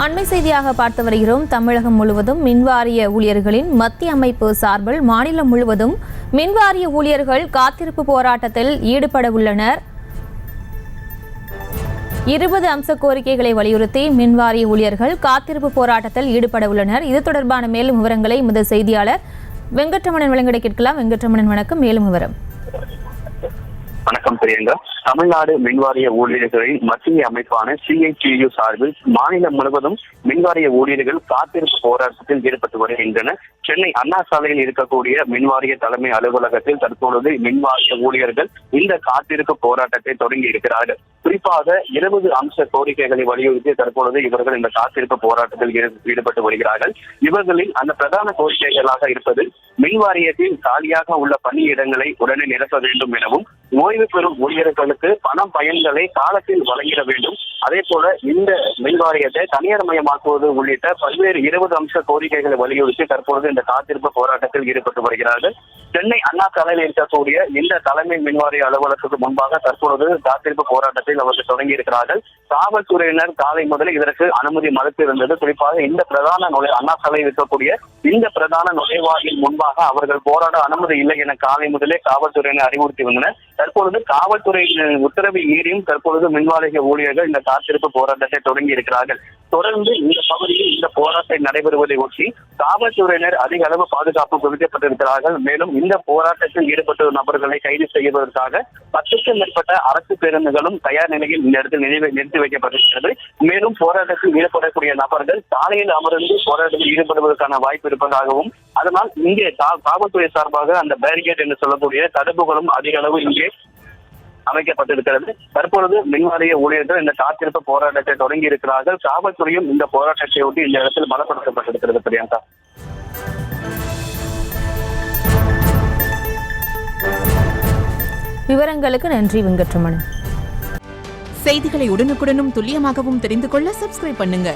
அண்மை செய்தியாக பார்த்து வருகிறோம். தமிழகம் முழுவதும் மின்வாரிய ஊழியர்களின் மத்திய அமைப்பு சார்பில் மாநிலம் முழுவதும் மின்வாரிய ஊழியர்கள் காத்திருப்பு போராட்டத்தில் ஈடுபட உள்ளனர். 20 அம்ச கோரிக்கைகளை வலியுறுத்தி மின்வாரிய ஊழியர்கள் காத்திருப்பு போராட்டத்தில் ஈடுபட உள்ளனர். இது தொடர்பான மேலும் விவரங்களை எமது செய்தியாளர் வெங்கட்ரமணன் வழங்கிட கேட்கலாம். வெங்கட்ரமணன், வணக்கம். மேலும் விவரம். வணக்கம் பிரியங்கா. தமிழ்நாடு மின்வாரிய ஊழியர்களின் மத்திய அமைப்பான CITU சார்பில் மாநிலம் முழுவதும் மின்வாரிய ஊழியர்கள் காத்திருப்பு போராட்டத்தில் ஈடுபட்டு வருகின்றனர். சென்னை அண்ணா சாலையில் இருக்கக்கூடிய மின்வாரிய தலைமை அலுவலகத்தில் தற்பொழுது மின்வாரிய ஊழியர்கள் இந்த காத்திருப்பு போராட்டத்தை தொடங்கி இருக்கிறார்கள். குறிப்பாக 20 அம்ச கோரிக்கைகளை வலியுறுத்தி தற்பொழுது இவர்கள் இந்த காத்திருப்பு போராட்டத்தில் ஈடுபட்டு வருகிறார்கள். இவர்களின் அந்த பிரதான கோரிக்கைகளாக இருப்பது மின்வாரியத்தில் காலியாக உள்ள பணியிடங்களை உடனே நிரப்ப வேண்டும் எனவும், ஓய்வு பெறும் ஊழியர்களுக்கு பணம் பயன்களை காலத்தில் வழங்கிட வேண்டும், அதே போல இந்த மின்வாரியத்தை தனியார் மயமாக்குவது உள்ளிட்ட பல்வேறு 20 அம்ச கோரிக்கைகளை வலியுறுத்தி தற்பொழுது இந்த காத்திருப்பு போராட்டத்தில் ஈடுபட்டு வருகிறார்கள். சென்னை அண்ணா சாலையில் இருக்கக்கூடிய இந்த தலைமை மின்வாரிய அலுவலகத்துக்கு முன்பாக தற்பொழுது காத்திருப்பு போராட்டத்தில் அவர்கள் தொடங்கி இருக்கிறார்கள். காவல்துறையினர் காலை முதல் இதற்கு அனுமதி மறுத்து இருந்தது. குறிப்பாக இந்த பிரதான அண்ணா சாலையில் இருக்கக்கூடிய இந்த பிரதான நுழைவாயில் முன்பாக அவர்கள் போராட அனுமதி இல்லை என காலை முதலே காவல்துறையினர் அறிவுறுத்தி வந்தனர். தற்பொழுது காவல்துறையின் உத்தரவை மீறியும் தற்பொழுது மின்வாரிய ஊழியர்கள் இந்த காத்திருப்பு போராட்டத்தை தொடங்கி இருக்கிறார்கள். தொடர்ந்து இந்த பகுதியில் இந்த போராட்டம் நடைபெறுவதை ஒட்டி காவல்துறையினர் அதிக அளவு பாதுகாப்பு குவிக்கப்பட்டிருக்கிறார்கள். மேலும் இந்த போராட்டத்தில் ஈடுபட்ட நபர்களை கைது செய்வதற்காக 10க்கும் மேற்பட்ட அரசு பேருந்துகளும் தயார் நிலையில் இந்த இடத்தில் நிறுத்தி வைக்கப்பட்டிருக்கிறது. மேலும் போராட்டத்தில் ஈடுபடக்கூடிய நபர்கள் சாலையில் அமர்ந்து போராட்டத்தில் ஈடுபடுவதற்கான வாய்ப்பு இருப்பதாகவும், அதனால் இங்கே காவல்துறை சார்பாக அந்த பேரிகேட் என்று சொல்லக்கூடிய தடுப்புகளும் அதிக அளவு இங்கே அமைக்கப்பட்டிருக்கிறது. தற்பொழுது மின்வாரிய ஊழியர்கள் இந்த காத்திருப்பு போராட்டத்தை தொடங்கி இருக்கிறார்கள். காவல்துறையும் இந்த போராட்டத்தை ஒட்டி இந்த இடத்தில் பலப்படுத்தப்பட்டிருக்கிறது. பிரியங்கா, விவரங்களுக்கு நன்றி வெங்கட்ரமணன். செய்திகளை உடனுக்குடனும் துல்லியமாகவும் தெரிந்து கொள்ள சப்ஸ்கிரைப் பண்ணுங்க.